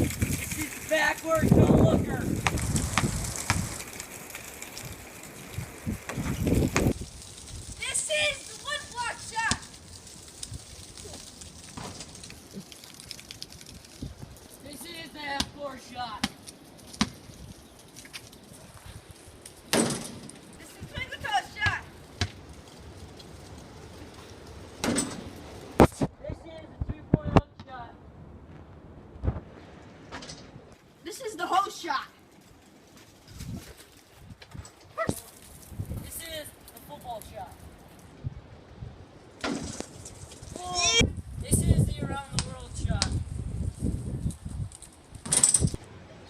She's backward, don't look her. This is the one block shot. This is the half-court shot. This is the twinkle toe shot. This is the 2-point hook shot. This is the hose shot. This is the football shot. This is the around the world shot.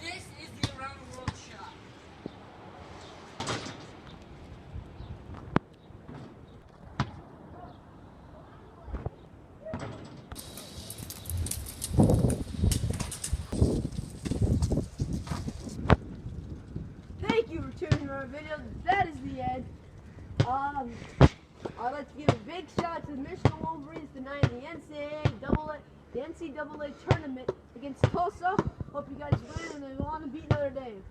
This is the around the world shot. Thank you for tuning in our video. That is the end. I'd like to give a big shout out to the Michigan Wolverines tonight in the NCAA tournament against Tulsa. Hope you guys win and they go on to beat Notre Dame.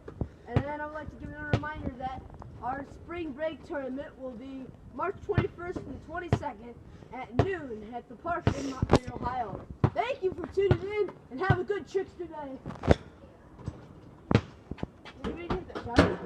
And then I would like to give another reminder that our spring break tournament will be March 21st and the 22nd at noon at the park in Montreal, Ohio. Thank you for tuning in and have a good trickster day. What do you think that, Charlie?